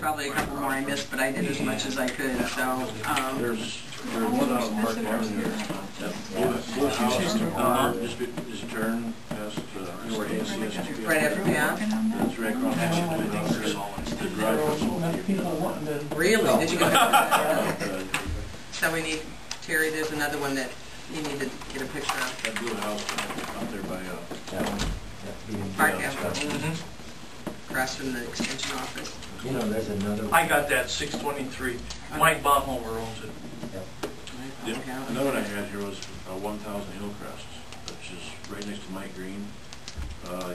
probably a couple more I missed, but I did as much as I could, so, There's one out on Park Avenue here. Blue house, just turn past, where ACS is. right after, yeah. That's right across the driveway. Really? Did you get that? So we need, Terry, there's another one that you need to get a picture of. That blue house out there by, Park Avenue. Across from the extension office. You know, there's another one. I got that 623. Mike Baumhomer owns it. Another one I had here was 1,000 Hillcrest, which is right next to Mike Green. Oh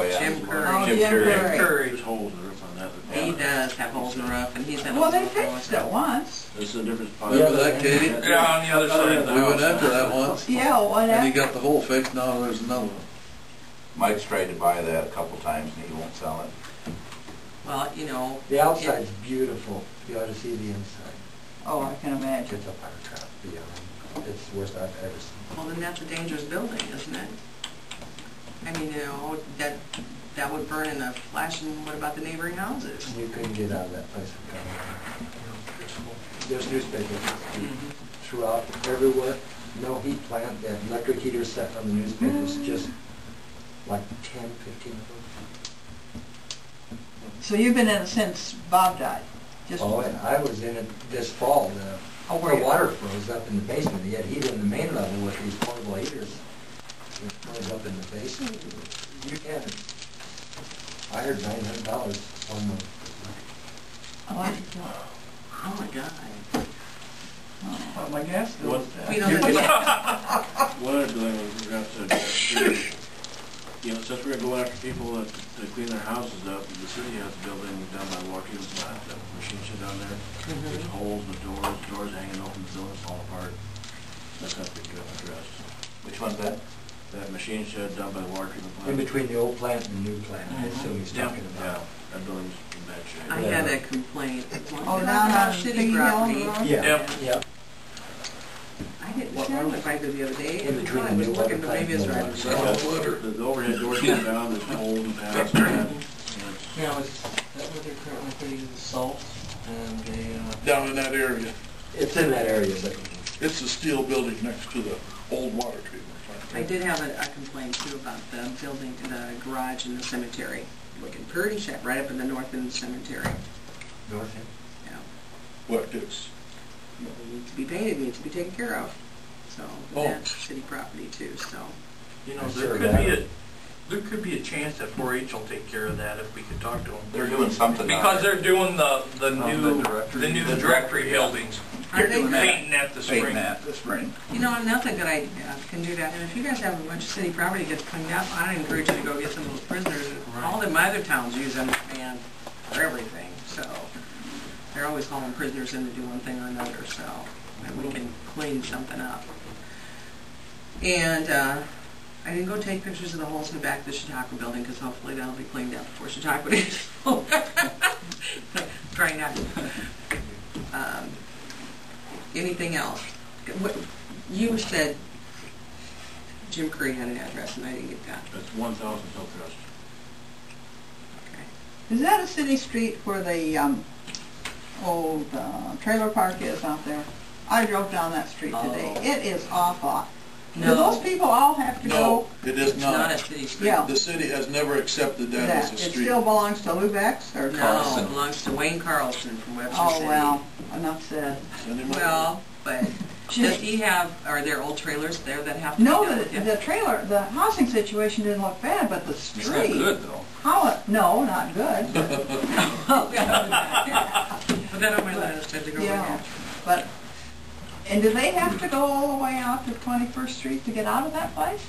yeah. Jim Curry. Oh, Jim Jim Curry. Curry. There's holes in the roof on that. He does have holes in the roof, and he's had Well, holes they in the fixed it once. This is the difference. Remember that, Katie? Yeah, on the other side of the We house. went after that once, Yeah, what and he happened? got the hole fixed, now there's another one. Mike's tried to buy that a couple times and he won't sell it. Well, you know. The outside's beautiful. You ought to see the inside. Oh, I can imagine. It's a fire trap beyond. It's the worst I've ever seen. Well, then that's a dangerous building, isn't it? I mean, you know, that would burn in a flash, and what about the neighboring houses? You couldn't get out of that place for coming. There's newspapers throughout, everywhere. No heat plant. They have electric heaters set on the newspapers, just like 10, 15 of them. So you've been in it since Bob died? Just Oh, and I was in it this fall. Oh, were The you? water froze up in the basement. He had heat in the main level with these portable heaters. It froze up in the basement. You can. I heard $900 on the. Oh my God. Oh, my gas bill. We don't One other thing we forgot to, you know, since we're going after people to clean their houses up, the city has a building down by Waukegan, that machine shed down there. There's holes in the doors hanging open, the building's falling apart. That's not to get addressed. Which one's that? That machine shed down by the water treatment In plant. between the old plant and the new plant. I assume he's talking Yeah, about. that building's in bad shape. I had a complaint. Oh, down on city Big Hill property. Road? Yeah, Yep. yeah. I didn't share it by the other day. In between I the was new looking, water but maybe it's plant right. and The overhead doors came down, there's holes in the past, and Now, is that where they're currently putting the salt and the, Down in that area. It's in that area, but It's the steel building next to the old water treatment I plant. did have a complaint too about the building, the garage in the cemetery. Looking pretty sharp, right up in the north end of the cemetery. north end. Yeah. What, it's, It needs to be painted, needs to be taken care of. So, Oh. that's city property too, so. You know, I'm there sure could that- be a, there could be a chance that 4-H will take care of that if we could talk to them. They're doing something down Because there. they're doing the new directory buildings. Are they They're good? painting that this spring. this spring. You know, another good idea can do that. And if you guys have a bunch of city property that gets cleaned up, I encourage you to go get some of those prisoners. All the other towns use them, man, for everything. So they're always hauling prisoners in to do one thing or another. So maybe we can clean something up. And I didn't go take pictures of the holes in the back of the Chautauqua building because hopefully that'll be cleaned up before Chautauqua is over. Try not to. Anything else? You said Jim Curry had an address, and I didn't get that. that's 1,000 Hillcrest. Okay. Is that a city street where the old trailer park is out there? I drove down that street today. Oh. It is awful. Do No. those people all have to no, go? it is It's not a not. city street. Yeah. The city has never accepted that as a It street. still belongs to Lubex or? No, it belongs to Wayne Carlson from Webster Oh, City. well, enough said. Send him over. Well, but does he have, are there old trailers there that have to be No, dealt with? the trailer, the housing situation didn't look bad, but the street. It's not good though. No, not good. Put that on my list, I have to go Yeah, look at. but, and do they have to go all the way out to 21st Street to get out of that place?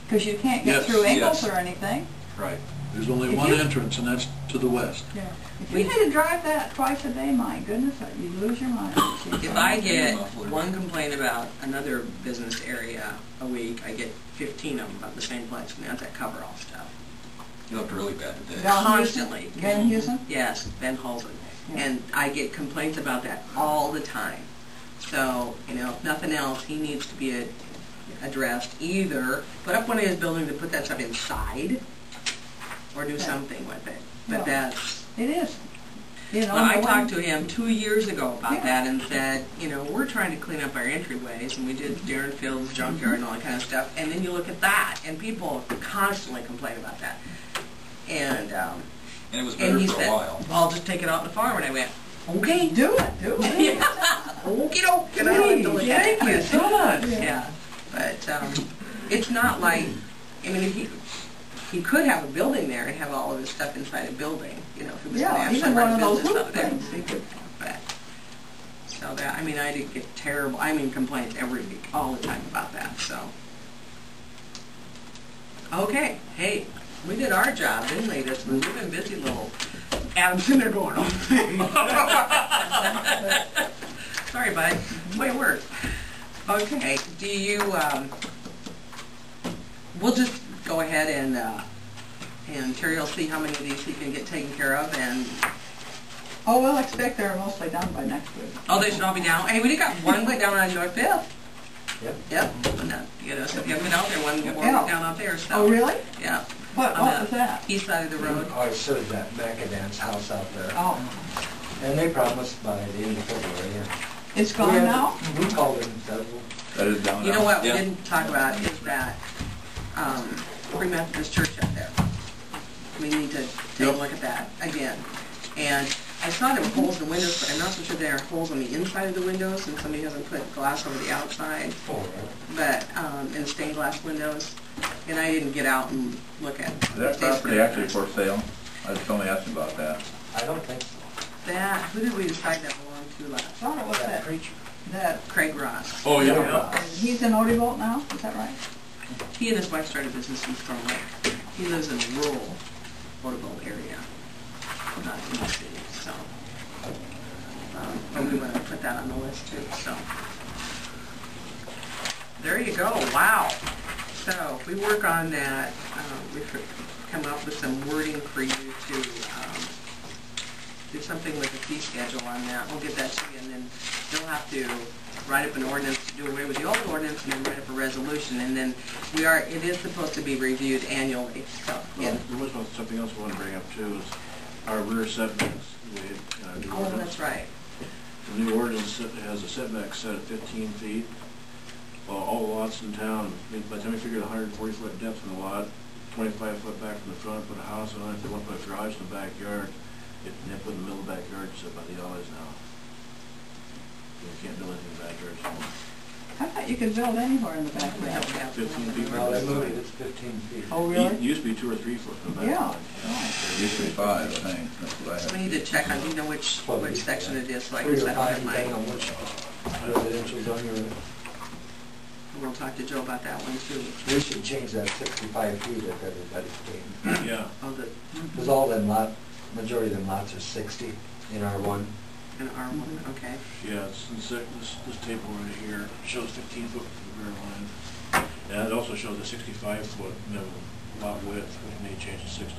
Because you can't get Yes, through Ingalls yes. or anything. Right. There's only If one you- entrance, and that's to the west. Yeah. If you had to drive that twice a day, my goodness, you'd lose your mind. If I get one complaint about another business area a week, I get 15 of them about the same place, and that's that coverall stuff. You looked really bad today. Constantly. Van Heusen? Yes, Ben Holzen. Yeah. And I get complaints about that all the time. So, you know, if nothing else, he needs to be addressed. Either put up one of his buildings and put that stuff inside, or do Yeah. something with it. Yeah. But that's, It is. You know, Well, I no one- talked to him 2 years ago about Yeah. that and said, you know, we're trying to clean up our entryways, and we did Darren Field's junkyard and all that kind of stuff, and then you look at that, and people constantly complain about that. And And it was and better he for a said, while. well, I'll just take it out in the farm, and I went, okay. Do it. Yeah. Okie doke, and I went to look at it. Thank you so much. Yeah, but it's not like, I mean, he could have a building there and have all of his stuff inside a building, you know, if it was an Yeah, actual even one of those business roof out there. things, he could. But, so that, I mean, I did get terrible, I mean, complaints every week, all the time about that, so. Okay, hey, we did our job, didn't we? This, we've been busy little Adam's in there going, oh. Sorry, bud, way worse. Okay, do you, we'll just go ahead and Terry will see how many of these he can get taken care of, and, Oh, we'll expect they're mostly done by next week. oh, they should all be down. Hey, we got one went down on North Fifth. Yep. Yep, and that, you know, so if you haven't been out there, one more Yeah. went down out there, so. Oh, really? Yeah. What On was the that? East side of the road. I served that Macadam's house out there. Oh, And they promised by the end of February. and it's we gone had- now? We called them several. That is down You know now. what we Yeah. didn't talk about is that, Free Methodist Church up there. We need to take a look at that again. And I saw there were holes in the windows, but I'm not so sure there are holes on the inside of the windows, and somebody hasn't put glass over the outside, but, in stained glass windows. And I didn't get out and look at. Is that property actually for sale? I was only asking about that. I don't think so. That, who did we decide that belonged to last? I thought it was that, preacher. that, Craig Ross. Oh, yeah. he's in Odebolt now, is that right? He and his wife started a business in Storm Lake. He lives in the rural Odebolt area, not in the city, so. But we want to put that on the list too, so. There you go, wow. So, we work on that, we've come up with some wording for you to do something with a fee schedule on that. We'll get that to you, and then you'll have to write up an ordinance to do away with the old ordinance, and then write up a resolution, and then it is supposed to be reviewed annually, so. Well, there was something else I want to bring up too, is our rear setbacks. Oh, that's right. The new ordinance has a setback set at 15 feet. Well, all the lots in town, by the time we figured 140-foot depth in the lot, 25-foot back from the front, put a house on it, if they want to put a garage in the backyard, they put in the middle of the backyard, set by the LA's now. You can't build anything in the backyard, so I thought you could build anywhere in the We have backyard. to have 15 feet. Well, they moved it, it's 15 feet. Oh, It really? used to be 2 or 3 foot from the back. Yeah. line. It used to be 5, I think. That's what I had. We need to check on, do you know which section it is, so I can 3 or set it 5, in depending on my, which residential zone you're in. we'll talk to Joe about that one too. We should change that 65 feet if everybody's game. Yeah. Oh, the, Because all them majority of them lots are 60 in R1. an R1, okay. Yeah, this table right here shows 15 foot from the rear line. And it also shows a 65-foot minimum lot width, which may change to 60.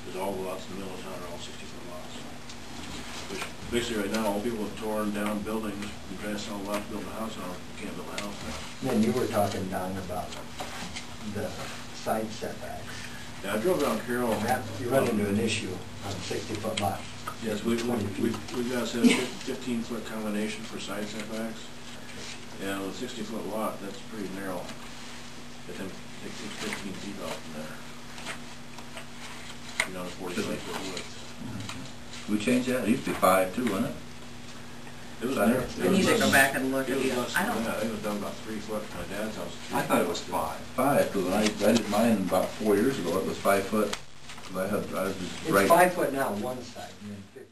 Because all the lots in the middle of town are all 60-foot lots. Which basically right now, all people have torn down buildings, you try to sell a lot to build a house on, you can't build a house now. Then you were talking, Don, about the side setbacks. Yeah, I drove down Carroll. And that, you run into an issue on 60-foot lots. Yes, we've got a set of 15-foot combination for side setbacks. Yeah, with a 60-foot lot, that's pretty narrow. It takes 15 feet off from there. You know, 45-foot width. We changed that? It used to be 5 too, wasn't it? It was I there. I need to go back and look It at was the, less I than don't, that. It was done about 3 foot from my dad's house. I thought it was 5. 5, because when I did mine about 4 years ago, it was 5 foot. 'Cause I was just It's right. 5 foot now on one side, and then 15